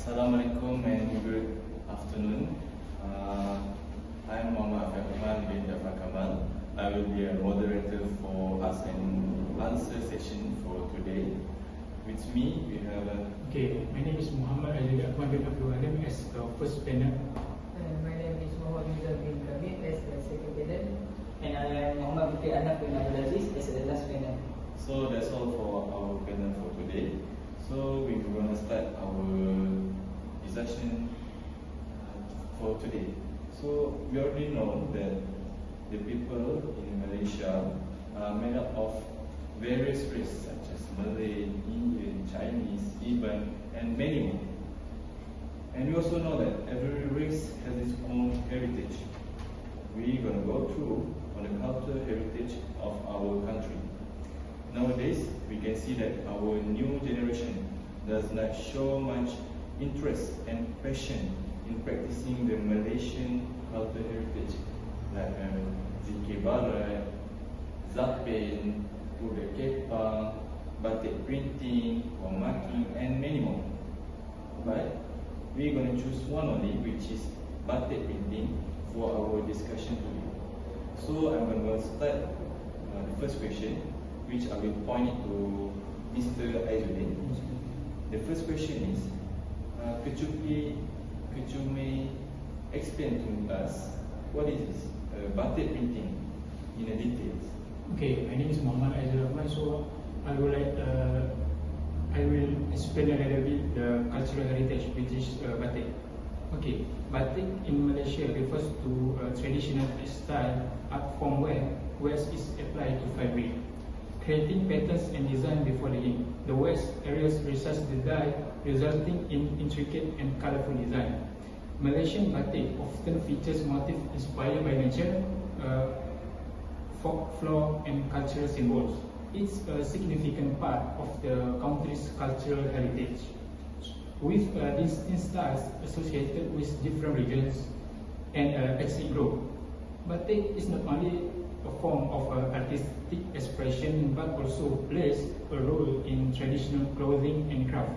Assalamualaikum and good afternoon. I'm Muhammad Rahman bin Jafar Kamal. I will be a moderator for Ask and Answer session for today. With me, we have Okay, my name is Muhammad Rahman bin Abdul Alim as the first panel. My name is Muhammad bin Kamil as the second panel. And I am Muhammad Anak bin Abdul Aziz as the last panel. So that's all for our panel for today. So we're going to start our discussion for today. So we already know that the people in Malaysia are made up of various races such as Malay, Indian, Chinese, Iban, and many more. And we also know that every race has its own heritage. We're going to go through on the cultural heritage of our country. Nowadays, we can see that our new generation does not show much interest and passion in practicing the Malaysian cultural heritage like Zikir Barat, Zapin, Kuda Kepang, batik printing, or marking, and many more. But we're going to choose one only, which is batik printing, for our discussion today. So I'm going to start the first question, which I will point it to Mr. Aizuddin. The first question is, could you may explain to us what is this batik printing in a details? Okay, my name is Muhammad Rahman. So I will explain a little bit the cultural heritage, which is batik. Okay, batik in Malaysia refers to a traditional textile art form where wax is applied to fabric, creating patterns and design before the ink. The wax areas recess the dye, resulting in intricate and colorful design. Malaysian batik often features motifs inspired by nature, folklore, and cultural symbols. It's a significant part of the country's cultural heritage, with distinct styles associated with different regions and ethnic groups. Batik is not only a form of artistic expression but also plays a role in traditional clothing and craft.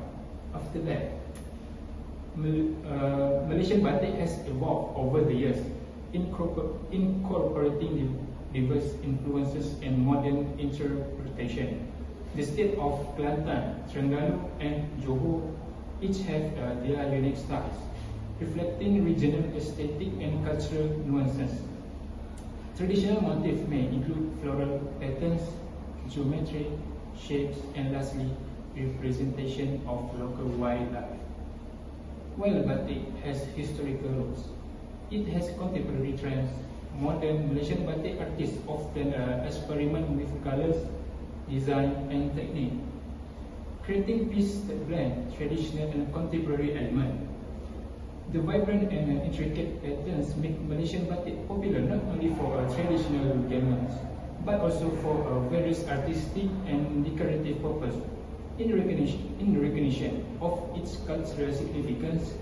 After that, Malaysian batik has evolved over the years, incorporating diverse influences and modern interpretation. The state of Kelantan, Terengganu, and Johor each have their unique styles, reflecting regional aesthetic and cultural nuances. Traditional motifs may include floral patterns, geometric shapes, and lastly, representation of local wildlife. While batik has historical roots, it has contemporary trends. Modern Malaysian batik artists often experiment with colors, design, and technique, creating pieces that blend traditional and contemporary elements. The vibrant and intricate patterns make Malaysian batik popular not only for traditional garments, but also for various artistic and decorative purposes. In recognition of its cultural significance,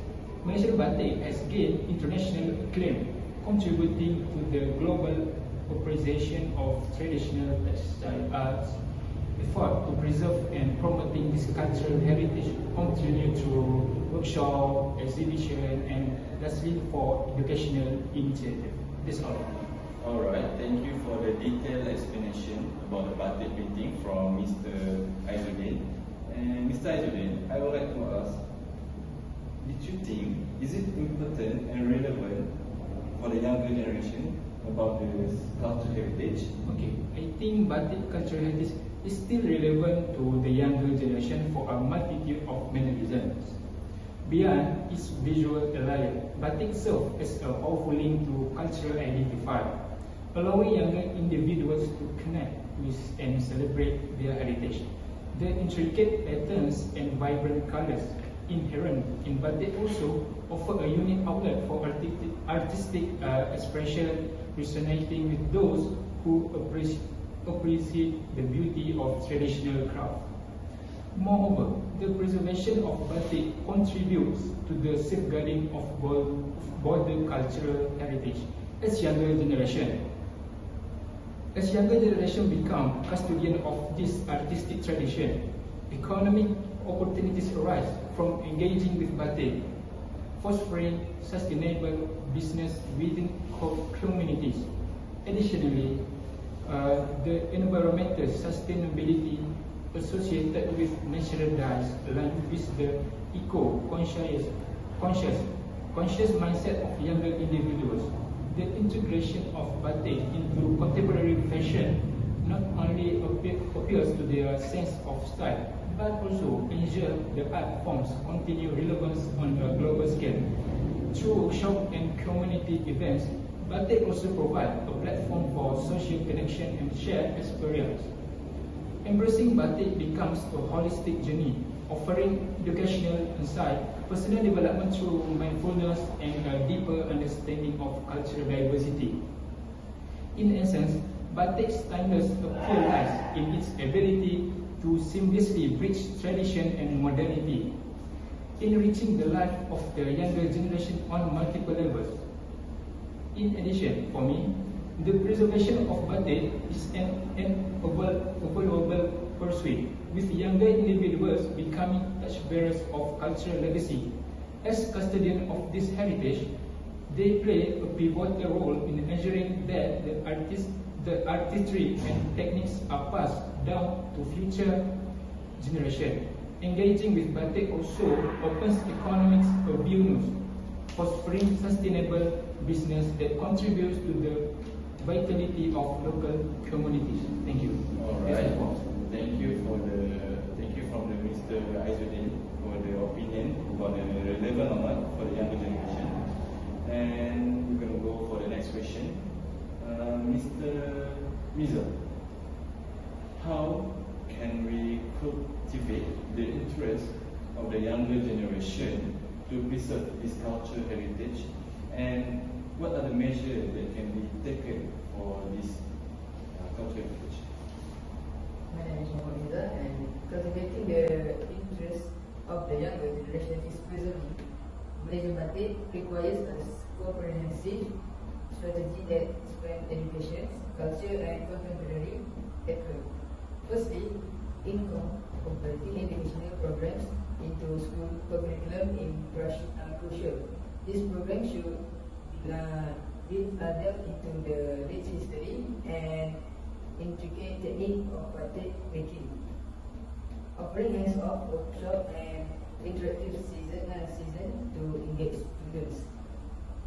Malaysian batik has gained international acclaim, contributing to the global appreciation of traditional textile arts. Effort to preserve and promoting this cultural heritage continue through workshop, exhibition, and lastly for educational initiative. That's all. Alright, thank you for the detailed explanation about the batik printing from Mr. Aizuddin. And Mr. Aizuddin, I would like to ask, did you think, is it important and relevant for the younger generation about this cultural heritage? Okay, I think batik cultural heritage is still relevant to the younger generation for a multitude of many reasons. Beyond its visual attire, batik serves as a powerful link to cultural identifier, allowing younger individuals to connect with and celebrate their heritage. The intricate patterns and vibrant colors inherent in batik also offer a unique outlet for artistic expression, resonating with those who appreciate the beauty of traditional craft. Moreover, the preservation of batik contributes to the safeguarding of border cultural heritage. As younger generation become custodian of this artistic tradition, economic opportunities arise from engaging with batik, fostering sustainable business within communities. Additionally, the environmental sustainability associated with natural dyes along with the conscious mindset of younger individuals. The integration of batik into contemporary fashion not only appeals to their sense of style, but also ensures the art forms continue relevance on a global scale. Through workshop and community events, batik also provides a platform for social connection and shared experience. Embracing batik becomes a holistic journey, offering educational insight, personal development through mindfulness, and a deeper understanding of cultural diversity. In essence, batik's timeless appeal lies in its ability to seamlessly bridge tradition and modernity, enriching the life of the younger generation on multiple levels. In addition, for me, the preservation of batik is an invaluable pursuit, with younger individuals becoming torchbearers of cultural legacy. As custodians of this heritage, they play a pivotal role in ensuring that the artistry and techniques are passed down to future generations. Engaging with batik also opens economic avenues, fostering sustainable business that contributes to the vitality of local communities. Thank you. All right. Thank you from the Mr. Aizuddin for the opinion about the relevant or not for the younger generation. And we're going to go for the next question. Mr. Miza, how can we cultivate the interest of the younger generation to preserve this cultural heritage, and what are the measures that can be taken for this cultural heritage? My name is Muhammad Iza, and cultivating the interest of the younger generation is preserving Malaysian batik requires a comprehensive strategy that spans education, culture, and contemporary effort. Firstly, incorporating educational programs into school curriculum is crucial. This program should delve into the rich history and intricate technique of batik making, offering hands-on workshop and interactive season to engage students.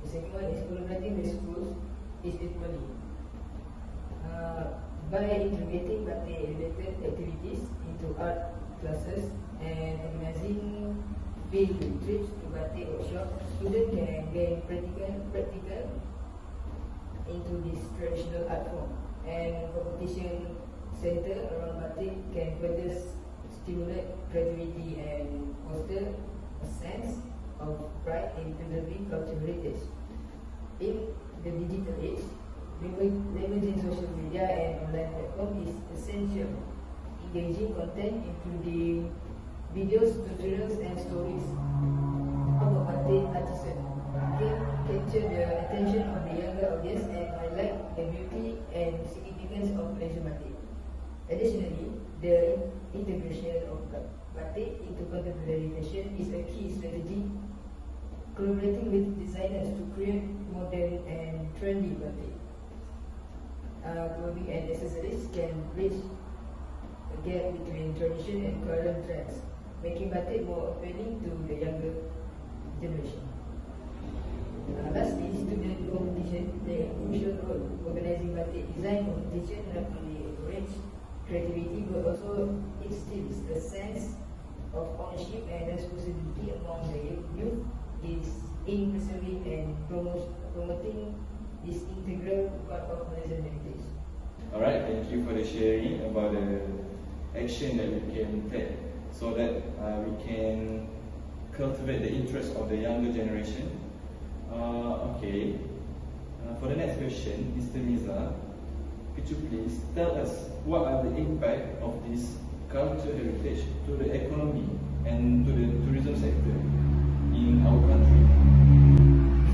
The second one is collaborating with schools is equally. By integrating batik-related activities into art classes and organizing field trips to batik workshops, students can gain practical into this traditional art form. And competition center around batik can further stimulate creativity and foster a sense of pride in preserving cultural heritage. In the digital age, leveraging social media and online platform is essential. Engaging content including videos, tutorials, and stories of a batik artisan can capture the attention of the younger audience and highlight the beauty and significance of Malaysian batik. Additionally, the integration of batik into contemporary fashion is a key strategy. Collaborating with designers to create modern and trendy batik clothing and accessories can bridge the gap between tradition and current trends, making batik more appealing to the younger generation. Lastly, student competition play a crucial role. Organizing batik design competition not only encourages creativity but also instills a sense of ownership and responsibility among the youth in preserving and promoting this integral part of Malaysian heritage. Alright, thank you for the sharing about the action that we can take so that we can cultivate the interest of the younger generation. For the next question, Mr. Miza, could you please tell us what are the impact of this cultural heritage to the economy and to the tourism sector in our country?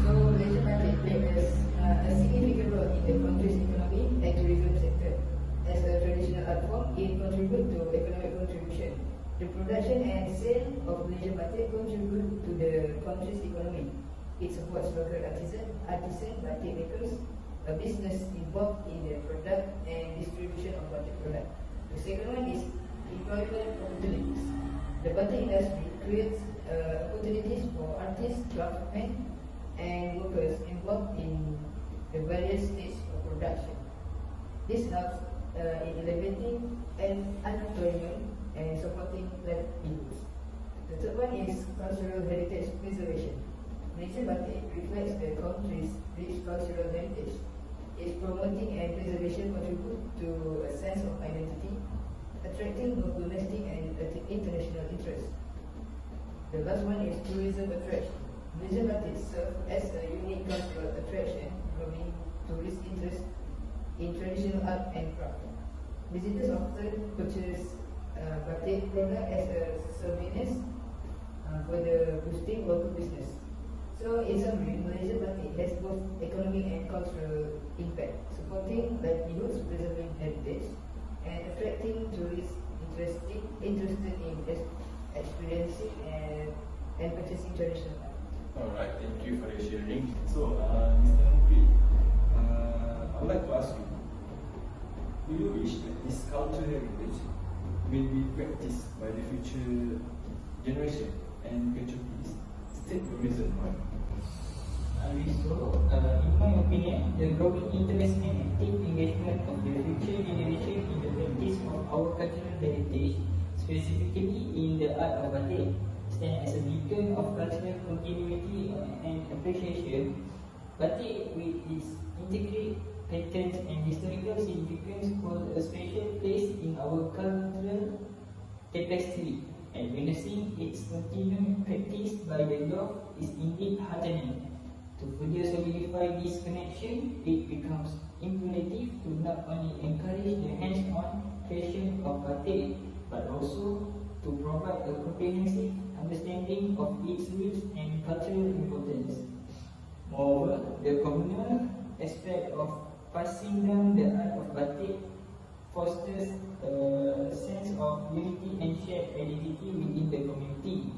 So, Malaysian batik plays a significant role in the country's economy and tourism sector. As a traditional art form, it contributes to economic contribution. The production and sale of Malaysian batik contribute to the country's economy. It supports local artisan batik makers, a business involved in the product and distribution of batik product. The second one is employment opportunities. The batik industry creates opportunities for artists, craftsmen, and workers involved in the various stages of production. This helps in alleviating unemployment and supporting livelihoods. The third one is cultural heritage preservation. Malaysian batik reflects the country's rich cultural heritage. Its promoting and preservation contribute to a sense of identity, attracting both domestic and international interest. The last one is tourism attraction. Malaysian batik serves as a unique cultural attraction, drawing tourist interest in traditional art and craft. Visitors often purchase batik product as a souvenirs for the boosting local business. So in summary, Malaysian batik has both economic and cultural impact, supporting livelihoods, preserving heritage, and attracting tourists interested in experiencing and purchasing traditional art. Alright, thank you for your sharing. So, Mr. Mukri, I would like to ask you, do you wish that this cultural heritage will be practiced by the future generation? And could you please state the reason why? So, in my opinion, the growing interest and active engagement of the future generation in the practice of our cultural heritage, specifically in the art of batik, stand as a beacon of cultural continuity and appreciation. Batik, with its intricate patterns and historical significance, hold a special place in our cultural tapestry, and witnessing its continued practice by the youth is indeed heartening. To further solidify this connection, it becomes imperative to not only encourage the hands-on creation of batik, but also to provide a comprehensive understanding of its roots and cultural importance. Moreover, the communal aspect of passing down the art of batik fosters a sense of unity and shared identity within the community.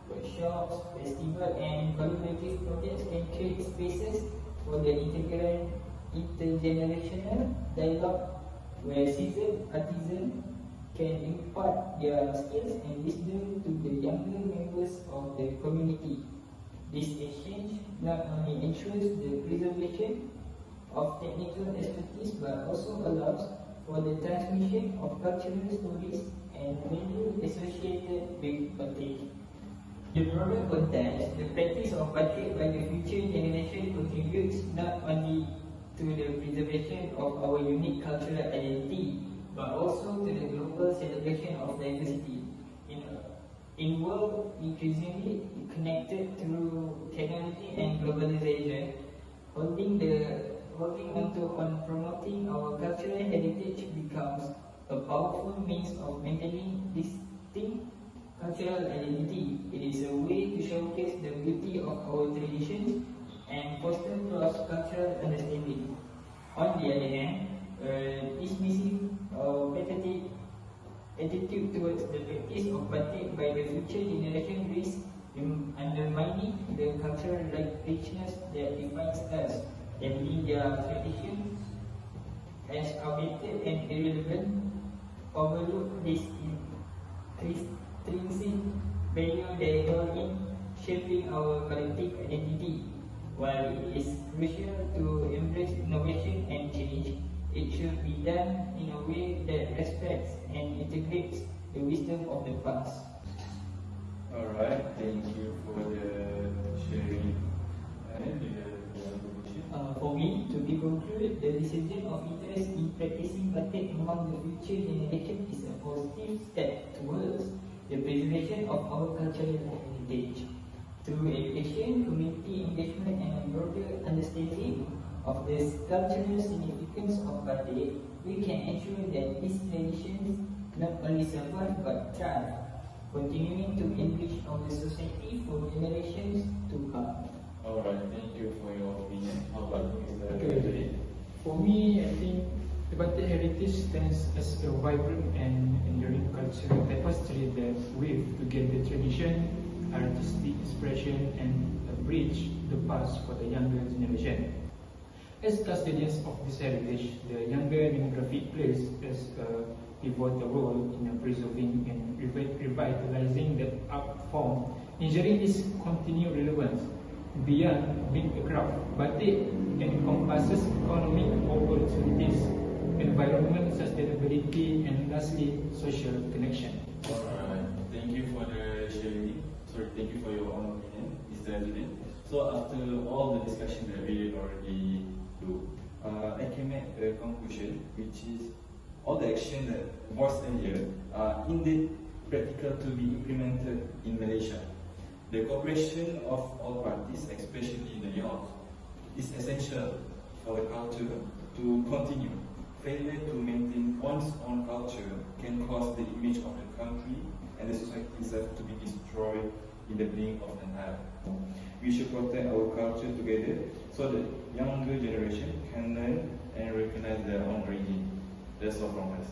Workshops, festivals, and collaborative projects can create spaces for the intergenerational dialogue where seasoned artisans can impart their skills and wisdom to the younger members of the community. This exchange not only ensures the preservation of technical expertise but also allows for the transmission of cultural stories and values associated with batik. In broader context, the practice of batik by the future generation contributes not only to the preservation of our unique cultural identity, but also to the global celebration of diversity. In a world increasingly connected through technology and globalization, holding on promoting our cultural heritage becomes a powerful means of maintaining distinct cultural identity. It is a way to showcase the beauty of our traditions and foster cross-cultural understanding. On the other hand, dismissive or pathetic attitude towards the practice of batik by the future generation risks undermining the cultural richness that defines us, labeling their traditions as outdated and irrelevant, overlook this intrinsic value they hold in shaping our collective identity. While it is crucial to embrace innovation and change, it should be done in a way that respects and integrates the wisdom of the past. Alright, thank you for the sharing. For me, to be concluded, the resurgence of interest in practicing batik among the future generation is a positive step towards the preservation of our cultural heritage. Through education, community engagement, and a broader understanding of the cultural significance of batik, we can ensure that these traditions not only survive but thrive, continuing to enrich our society for generations to come. Alright, thank you for your opinion. How about Mr. Frederick? For me, I think the batik heritage stands as a vibrant and enduring cultural tapestry that weave together tradition, artistic expression, and bridge the past for the younger generation. As custodians of this heritage, the younger demographic plays as a pivotal role in preserving and revitalizing the art form, ensuring its continued relevance. Beyond being a craft, batik encompasses economic opportunities, environment sustainability, and lastly, social connection. Alright, thank you for the sharing. Thank you for your own opinion, Mr. President. So after all the discussion that we already do, I can make a conclusion, which is all the action that voiced earlier are indeed practical to be implemented in Malaysia. The cooperation of all parties, especially the youth, is essential for the culture to continue. Failure to maintain one's own culture can cause the image of the country and the society itself to be destroyed in the blink of an eye. We should protect our culture together so that younger generation can learn and recognize their own origin. That's all from us.